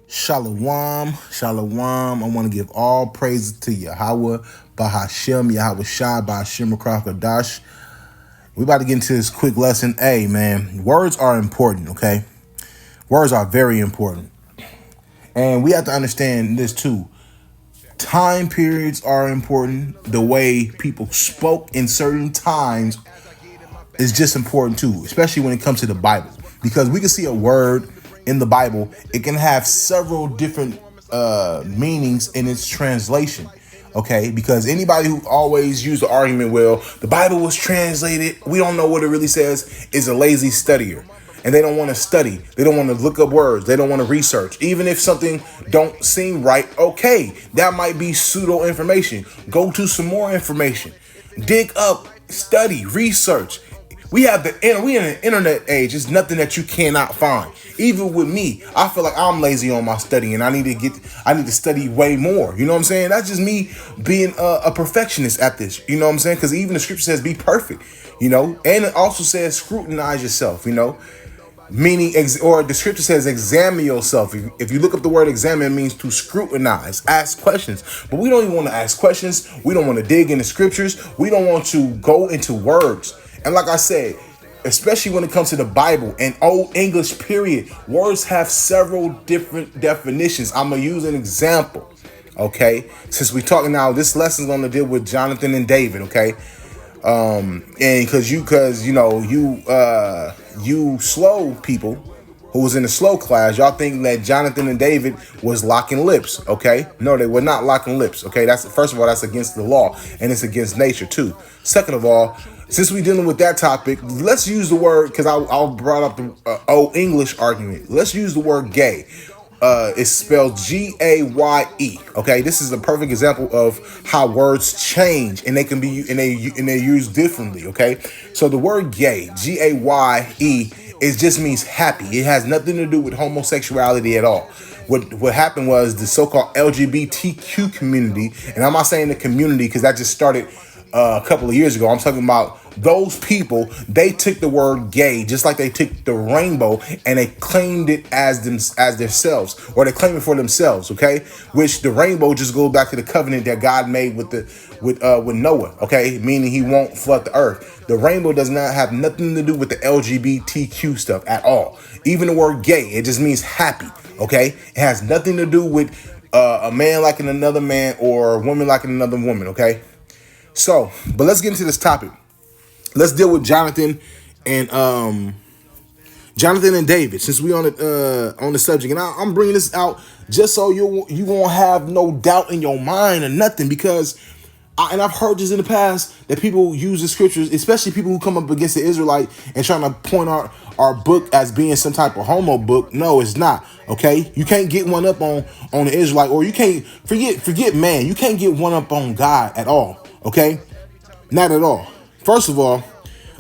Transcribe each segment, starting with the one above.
Shalom, shalom. I want to give all praises to Yahweh, Bahashem, Yahweh Shai, Bahashem, Kadash. We about to get into this quick lesson. Hey, man, words are important, okay? Words are very important. And we have to understand this too. Time periods are important. The way people spoke in certain times is just important too, especially when it comes to the Bible. Because we can see a word in the Bible, it can have several different meanings in its translation. Okay, because anybody who always used the argument, well, the Bible was translated, we don't know what it really says, is a lazy studier. And they don't want to study. They don't want to look up words. They don't want to research. Even if something don't seem right, okay, that might be pseudo information. Go to some more information. Dig up, study, research. We in an internet age. It's nothing that you cannot find. Even with me, I feel like I'm lazy on my studying. I need to study way more. You know what I'm saying? That's just me being a perfectionist at this. You know what I'm saying? Because even the scripture says be perfect. You know, and it also says scrutinize yourself. You know, meaning or the scripture says examine yourself. If you look up the word examine, it means to scrutinize, ask questions. But we don't even want to ask questions. We don't want to dig into scriptures. We don't want to go into words. And like I said, especially when it comes to the Bible and Old English period, words have several different definitions. I'm going to use an example, okay? Since we're talking now, this lesson is going to deal with Johnathan and David, okay? And because you slow people who was in the slow class, y'all think that Johnathan and David was locking lips, okay? No, they were not locking lips, okay? First of all, that's against the law, and it's against nature too. Second of all, since we're dealing with that topic, let's use the word, because I brought up the Old English argument. Let's use the word gay. It's spelled G-A-Y-E. Okay, this is a perfect example of how words change and they can be and they're used differently. Okay, so the word gay, G-A-Y-E, it just means happy. It has nothing to do with homosexuality at all. What happened was the so-called LGBTQ community, and I'm not saying the community because that just started a couple of years ago. I'm talking about those people. They took the word gay just like they took the rainbow and they claimed it as themselves, or they claim it for themselves. Okay, which the rainbow just goes back to the covenant that God made with Noah. Okay, meaning he won't flood the earth. The rainbow does not have nothing to do with the LGBTQ stuff at all. Even the word gay, it just means happy. Okay, it has nothing to do with a man liking another man or a woman liking another woman. Okay. So, but let's get into this topic. Let's deal with Johnathan and David, since we on the subject. And I'm bringing this out just so you won't have no doubt in your mind or nothing, because I've heard this in the past that people use the scriptures, especially people who come up against the Israelite and trying to point our book as being some type of homo book. No, it's not. Okay, you can't get one up on the Israelite, or you can't forget man. You can't get one up on God at all. Okay, not at all. First of all,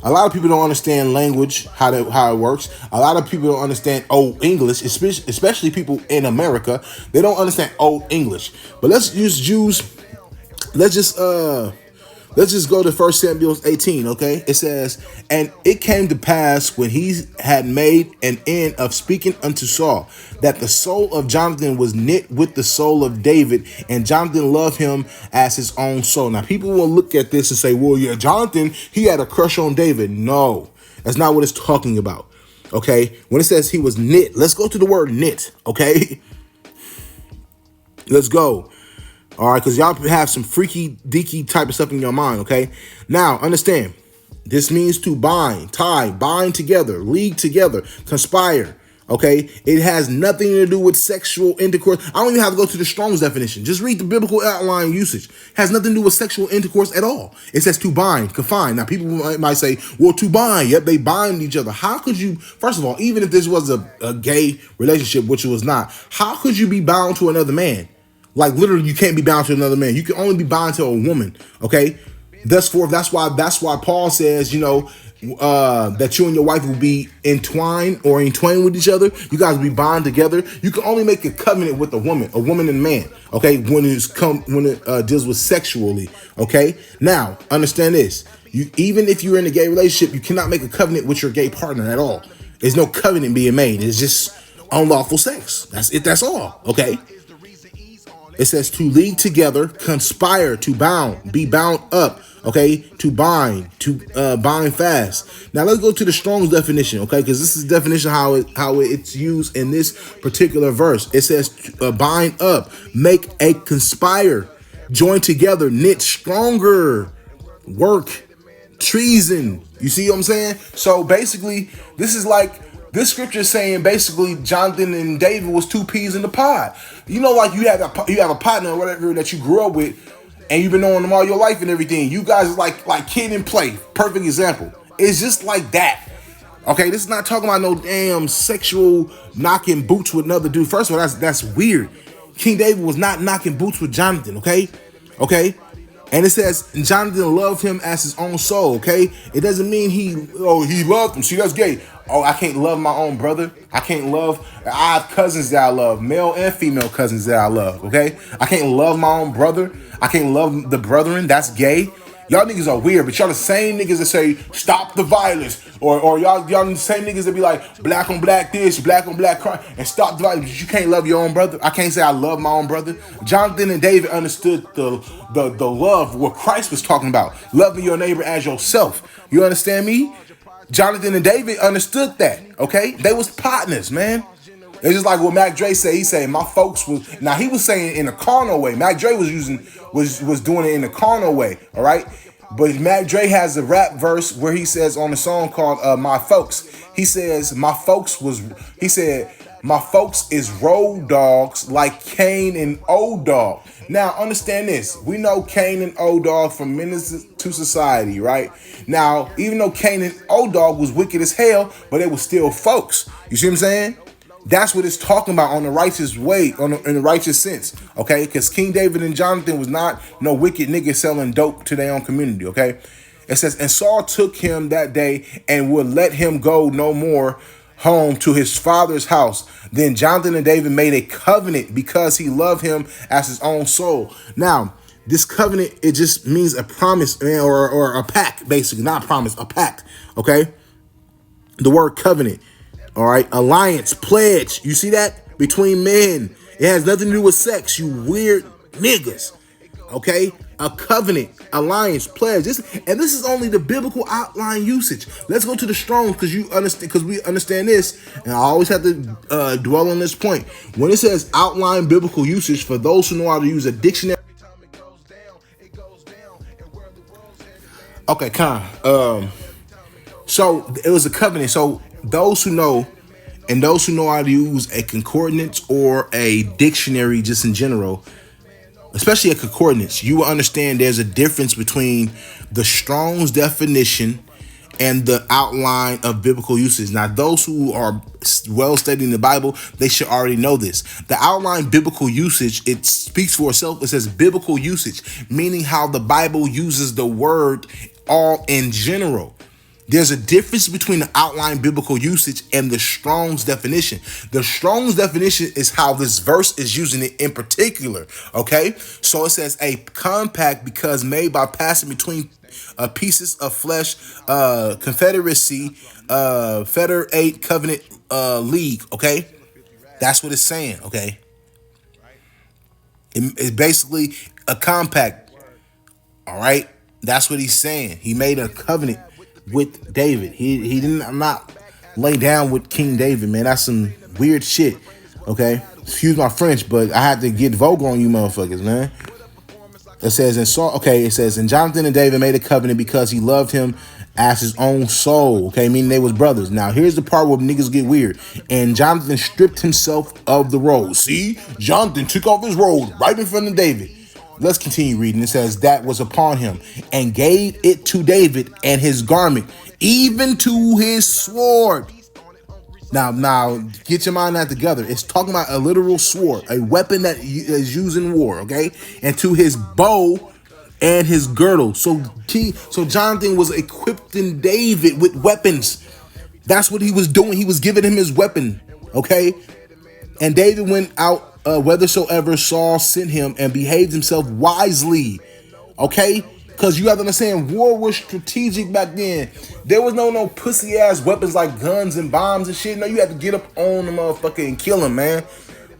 a lot of people don't understand language, how it works. A lot of people don't understand Old English, especially people in America. They don't understand Old English. But let's just go to 1 Samuel 18, okay? It says, and it came to pass when he had made an end of speaking unto Saul, that the soul of Johnathan was knit with the soul of David, and Johnathan loved him as his own soul. Now, people will look at this and say, well, yeah, Johnathan, he had a crush on David. No, that's not what it's talking about, okay? When it says he was knit, let's go to the word knit, okay? Let's go. All right, because y'all have some freaky deaky type of stuff in your mind, okay? Now, understand, this means to bind, tie, bind together, league together, conspire, okay? It has nothing to do with sexual intercourse. I don't even have to go to the Strong's definition. Just read the biblical outline usage. It has nothing to do with sexual intercourse at all. It says to bind, confine. Now, people might say, well, to bind, yep, they bind each other. How could you, first of all, even if this was a gay relationship, which it was not, how could you be bound to another man? Like, literally, you can't be bound to another man. You can only be bound to a woman, okay? That's why Paul says, that you and your wife will be entwined with each other. You guys will be bound together. You can only make a covenant with a woman and man, okay? When it deals with sexually, okay? Now, understand this. Even if you're in a gay relationship, you cannot make a covenant with your gay partner at all. There's no covenant being made. It's just unlawful sex. That's it. That's all. Okay. It says to league together, conspire, to bound, be bound up, okay, to bind fast. Now let's go to the Strong's definition, okay, because this is the definition how it's used in this particular verse. It says bind up, make a conspire, join together, knit stronger, work, treason. You see what I'm saying? So basically, this is like this scripture is saying basically Jonathan and David was two peas in the pod. You know, like you have a partner or whatever that you grew up with, and you've been knowing them all your life and everything. You guys are like kid and play. Perfect example. It's just like that. Okay, this is not talking about no damn sexual knocking boots with another dude. First of all, that's weird. King David was not knocking boots with Jonathan. Okay. And it says Jonathan loved him as his own soul. Okay, it doesn't mean he loved him. See, that's gay. Oh, I can't love my own brother. I can't love. I have cousins that I love, male and female cousins that I love. Okay, I can't love my own brother. I can't love the brethren. That's gay. Y'all niggas are weird, but y'all the same niggas that say stop the violence, or y'all the same niggas that be like black on black this, black on black crime, and stop the violence. But you can't love your own brother. I can't say I love my own brother. Jonathan and David understood the love what Christ was talking about, loving your neighbor as yourself. You understand me? Jonathan and David understood that. Okay, they was partners, man. It's just like what Mac Dre said. He said my folks was, now he was saying in a carnal way. Mac Dre was doing it in a carnal way. All right, but Mac Dre has a rap verse where he says on a song called "My Folks." He says my folks is road dogs like Cain and Old Dog. Now understand this. We know Cain and Old Dog from Menace to Society, right? Now even though Cain and Old Dog was wicked as hell, but they were still folks. You see what I'm saying? That's what it's talking about on the righteous way, in the righteous sense, okay? Because King David and Jonathan was not no wicked niggas selling dope to their own community, okay? It says, and Saul took him that day and would let him go no more home to his father's house. Then Jonathan and David made a covenant because he loved him as his own soul. Now, this covenant, it just means a promise or a pact, basically, not a promise, a pact, okay? The word covenant. All right, alliance, pledge. You see that? Between men. It has nothing to do with sex, you weird niggas. Okay? A covenant, alliance, pledge. This is only the biblical outline usage. Let's go to the Strong's because we understand this, and I always have to dwell on this point. When it says outline biblical usage, for those who know how to use a dictionary. Okay, so it was a covenant. So those who know how to use a concordance or a dictionary just in general, especially a concordance, you will understand there's a difference between the Strong's definition and the outline of biblical usage. Now, those who are well studying the Bible, they should already know this. The outline biblical usage, it speaks for itself. It says biblical usage, meaning how the Bible uses the word all in general. There's a difference between the outline biblical usage and the Strong's definition. The Strong's definition is how this verse is using it in particular. Okay, so it says a compact because made by passing between pieces of flesh, confederacy, federate, covenant, league. Okay, that's what it's saying. Okay, it's basically a compact. All right, that's what he's saying. He made a covenant with David. He didn't. I'm not lay down with King David, man. That's some weird shit. Okay, excuse my French, but I had to get vulgar on you, motherfuckers, man. It says in Saul. Okay, it says and Jonathan and David made a covenant because he loved him as his own soul. Okay, meaning they was brothers. Now here's the part where niggas get weird. And Jonathan stripped himself of the robe. See, Jonathan took off his robe right in front of David. Let's continue reading. It says that was upon him and gave it to David and his garment, even to his sword. Now, get your mind that together. It's talking about a literal sword, a weapon that is used in war, okay? And to his bow and his girdle. So Jonathan was equipping David with weapons. That's what he was doing. He was giving him his weapon, okay? And David went out whithersoever Saul sent him and behaved himself wisely. Okay? Because you have to understand, war was strategic back then. There was no pussy ass weapons like guns and bombs and shit. No, you had to get up on the motherfucker and kill him, man.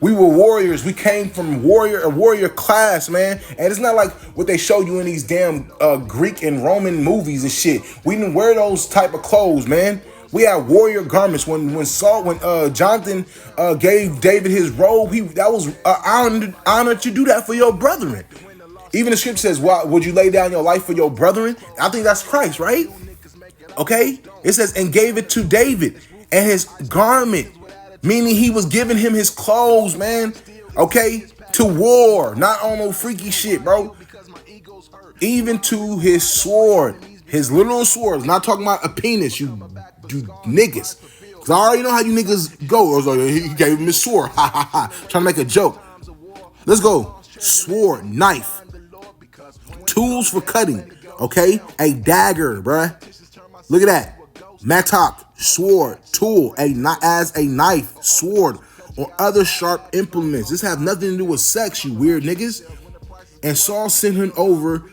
We were warriors. We came from a warrior class, man. And it's not like what they show you in these damn Greek and Roman movies and shit. We didn't wear those type of clothes, man. We had warrior garments. When Jonathan gave David his robe, that was honor to do that for your brethren. Even the scripture says, "Why would you lay down your life for your brethren?" I think that's Christ, right? Okay, it says, and gave it to David and his garment, meaning he was giving him his clothes, man. Okay, to war, not on no freaky shit, bro. Even to his sword, his literal sword. Not talking about a penis, you niggas. Cause I already know how you niggas go. I was like, he gave him his sword, ha ha ha, trying to make a joke. Let's go. Sword, knife, tools for cutting. Okay, a dagger, bruh. Look at that. Mattock, sword, tool, as a knife, sword, or other sharp implements. This have nothing to do with sex, you weird niggas. And Saul set him over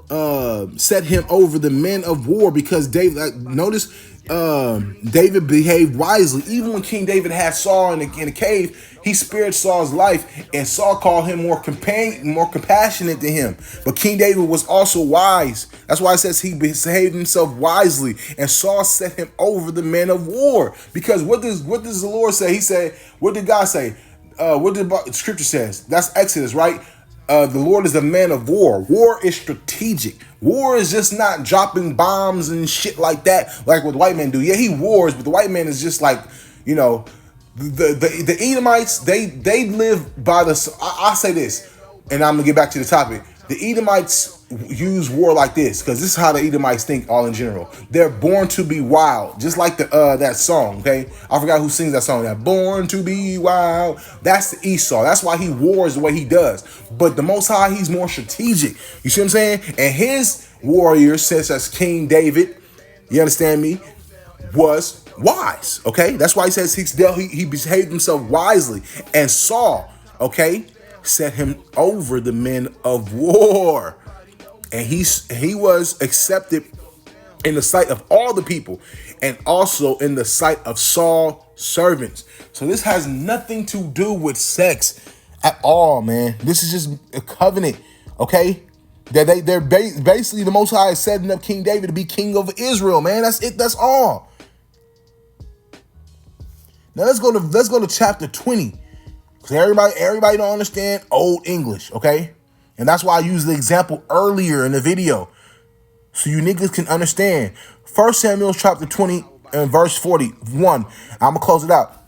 the men of war because David, notice David behaved wisely. Even when King David had Saul in the cave, he spared Saul's life, and Saul called him more compassionate than him. But King David was also wise. That's why it says he behaved himself wisely, and Saul set him over the men of war. Because what does the Lord say? He said, what did God say? What did the scripture says? That's Exodus, right? The Lord is a man of war. War is strategic. War is just not dropping bombs and shit like that, like what the white men do. Yeah, he wars, but the white man is just like, you know, the Edomites. They live by the. I say this, and I'm gonna get back to the topic. The Edomites use war like this because this is how the Edomites think all in general. They're born to be wild, just like that song, okay? I forgot who sings that song, that born to be wild. That's the Esau. That's why he wars the way he does. But the Most High, he's more strategic. You see what I'm saying? And his warriors, such as King David, you understand me, was wise, okay? That's why he says he behaved himself wisely. And Saul, okay, set him over the men of war. And he was accepted in the sight of all the people and also in the sight of Saul's servants. So this has nothing to do with sex at all, man. This is just a covenant, okay? That they're basically the Most High is setting up King David to be king of Israel, man. That's it. That's all. Now let's go to chapter 20. Because everybody don't understand Old English, okay? And that's why I used the example earlier in the video. So you niggas can understand. 1 Samuel chapter 20 and verse 41. I'm going to close it out.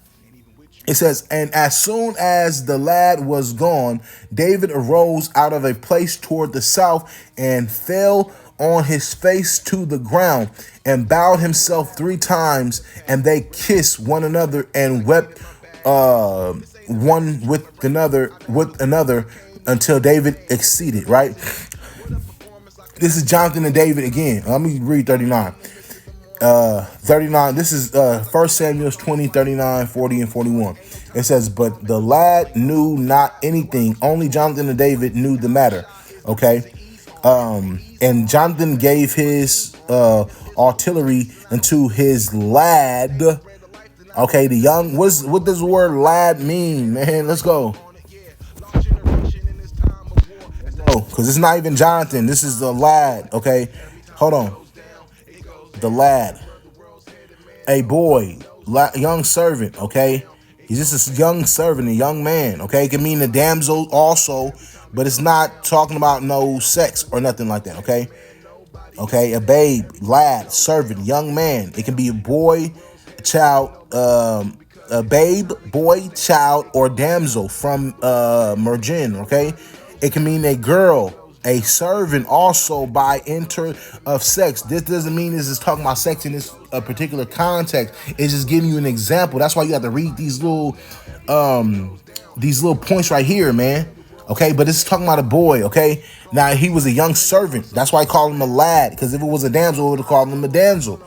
It says, and as soon as the lad was gone, David arose out of a place toward the south and fell on his face to the ground and bowed himself 3 times. And they kissed one another and wept one with another until David exceeded, right? This is Johnathan and David again. Let me read 39. 39. This is 1 Samuel 20, 39, 40, and 41. It says, but the lad knew not anything. Only Johnathan and David knew the matter. Okay. And Johnathan gave his artillery unto his lad. Okay, the young. What does the word lad mean, man? Let's go. Because it's not even Johnathan. This is the lad. Okay, hold on. The lad, a boy, young servant. Okay, he's just a young servant, a young man. Okay, it can mean a damsel also, but it's not talking about no sex or nothing like that. Okay, a babe, lad, servant, young man. It can be a boy, a child, a babe, boy, child, or damsel from Mergin. Okay. It can mean a girl, a servant also by inter of sex. This doesn't mean this is talking about sex in this particular context. It's just giving you an example. That's why you have to read these little points right here, man. Okay, but this is talking about a boy, okay? Now, he was a young servant. That's why I call him a lad, because if it was a damsel, I would have called him a damsel.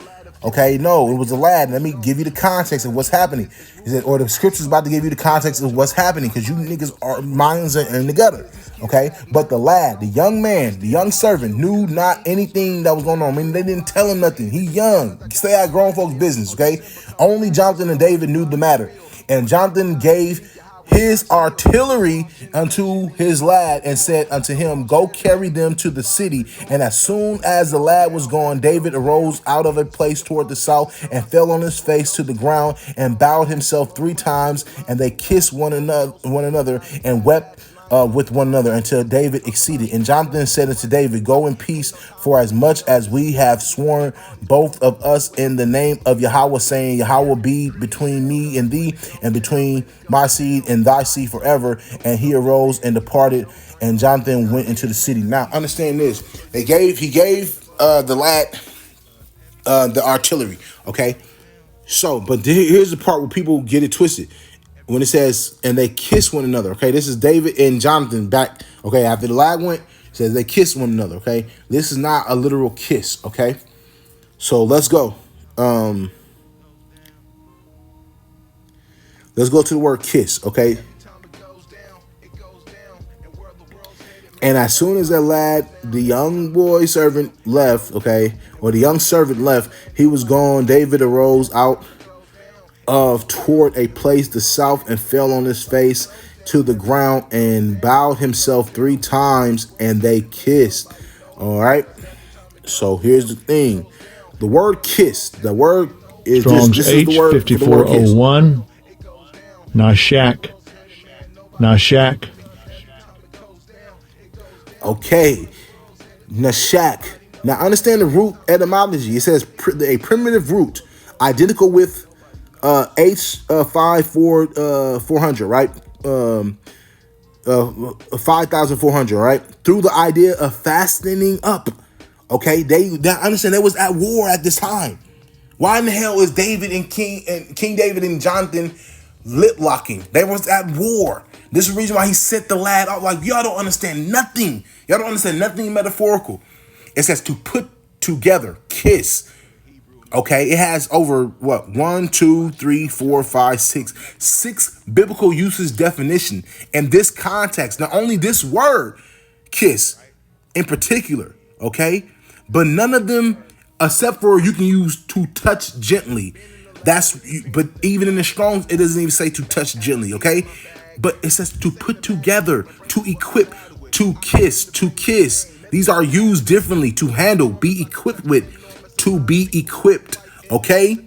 Okay, no, it was a lad. Let me give you the context of what's happening. Or the scripture's about to give you the context of what's happening, because you niggas are minds are in the gutter. Okay, but the lad, the young man, the young servant knew not anything that was going on. I mean, they didn't tell him nothing. He young. Stay out of grown folks' business. Okay, only Johnathan and David knew the matter, and Johnathan gave his artillery unto his lad and said unto him, go carry them to the city. And as soon as the lad was gone, David arose out of a place toward the south and fell on his face to the ground and bowed himself 3 times. And they kissed one another and wept with one another until David exceeded. And Jonathan said unto David, go in peace, for as much as we have sworn both of us in the name of Yahweh, saying, Yahweh be between me and thee, and between my seed and thy seed forever. And he arose and departed, and Jonathan went into the city. Now understand this. He gave the lad the artillery. Okay. So, but here's the part where people get it twisted. When it says, and they kiss one another, okay? This is David and Jonathan back, okay? After the lad went, it says they kiss one another, okay? This is not a literal kiss, okay? So let's go. Let's go to the word kiss, okay? And as soon as that lad, the young boy servant left, okay, or the young servant left, he was gone. David arose out of toward a place the south and fell on his face to the ground and bowed himself 3 times, and they kissed. All right. So here's the thing. The word kiss, the word is Strong's this is the word for the word kiss. 5401. Nashak. Nashak. Okay. Nashak. Now understand the root etymology. It says a primitive root identical with H5400, right? 5,400, right? Through the idea of fastening up. Okay, they understand they was at war at this time. Why in the hell is David and King David and Jonathan lip locking? They was at war. This is the reason why he sent the lad out. Like, y'all don't understand nothing. Y'all don't understand nothing metaphorical. It says to put together, kiss. Okay, it has over what 1, 2, 3, 4, 5, 6 biblical uses definition in this context. Not only this word, kiss, in particular, okay, but none of them, except for you can use to touch gently. But even in the Strong's, it doesn't even say to touch gently, okay, but it says to put together, to equip, to kiss, to kiss. These are used differently. To handle, be equipped with. To be equipped, okay?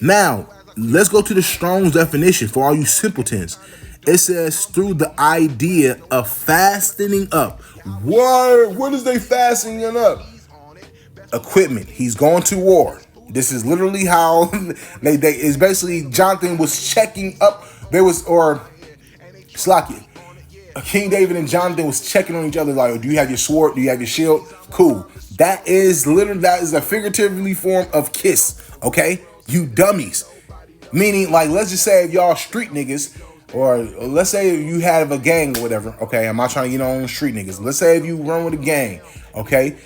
Now, let's go to the Strong's definition for all you simpletons. It says through the idea of fastening up. What is they fastening up? Equipment. He's going to war. This is literally how it's basically Jonathan was checking up. Slacky. King David and Jonathan was checking on each other like, do you have your sword? Do you have your shield? Cool. That is a figuratively form of kiss, okay? You dummies. Meaning, like, let's just say if y'all street niggas, or let's say you have a gang or whatever, okay? I'm not trying to get on street niggas. Let's say if you run with a gang, okay?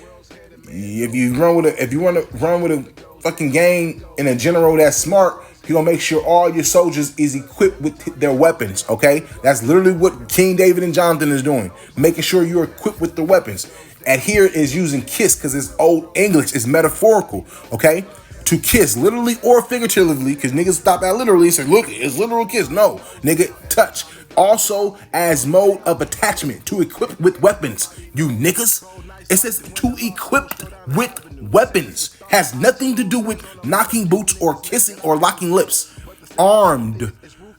If you want to run with a fucking gang and a general that's smart, you're gonna make sure all your soldiers is equipped with their weapons, okay? That's literally what King David and Jonathan is doing, making sure you're equipped with the weapons. And here is using kiss because it's old English, it's metaphorical, okay? To kiss, literally or figuratively, because niggas stop at literally and say, look, it's literal kiss. No, nigga, touch. Also as mode of attachment, to equip with weapons, you niggas. It says to equip with weapons. Has nothing to do with knocking boots or kissing or locking lips. Armed.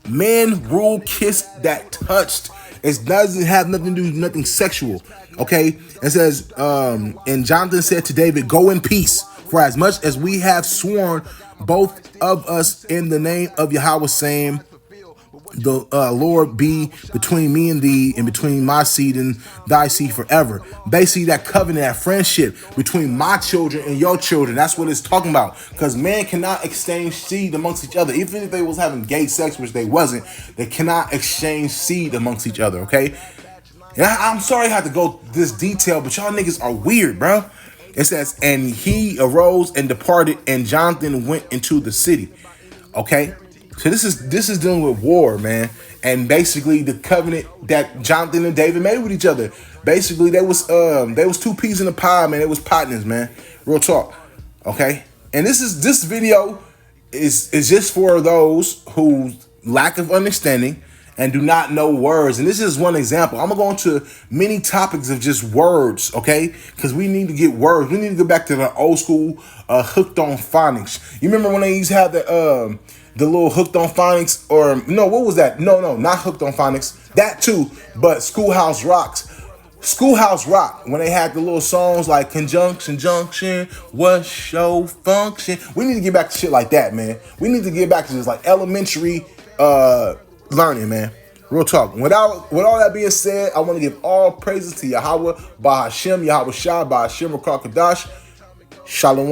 Men rule kiss that touched. It doesn't have nothing to do with nothing sexual. Okay? It says, and Jonathan said to David, go in peace. For as much as we have sworn both of us in the name of Yahweh, saying, the Lord be between me and thee, and between my seed and thy seed forever. Basically, that covenant, that friendship between my children and your children. That's what it's talking about. Because man cannot exchange seed amongst each other. Even if they was having gay sex, which they wasn't, they cannot exchange seed amongst each other, okay? And I'm sorry I have to go this detail, but y'all niggas are weird, bro. It says, and he arose and departed, and Jonathan went into the city. Okay? So this is dealing with war, man. And basically the covenant that Jonathan and David made with each other. Basically, they was 2 peas in a pie, man. It was partners, man. Real talk. Okay? And this video is just for those who lack of understanding and do not know words. And this is one example. I'm gonna go into many topics of just words, okay? Because we need to get words. We need to go back to the old school hooked on phonics. You remember when they used to have the little hooked on phonics, or no, what was that? No, not hooked on phonics. That too, but Schoolhouse Rocks. Schoolhouse Rock, when they had the little songs like Conjunction Junction, what's your function? We need to get back to shit like that, man. We need to get back to just like elementary learning, man. Real talk. With all that being said, I want to give all praises to Yahweh, Bahashem, Yahweh Shai, Bahashem, Rakakadash. Shalom.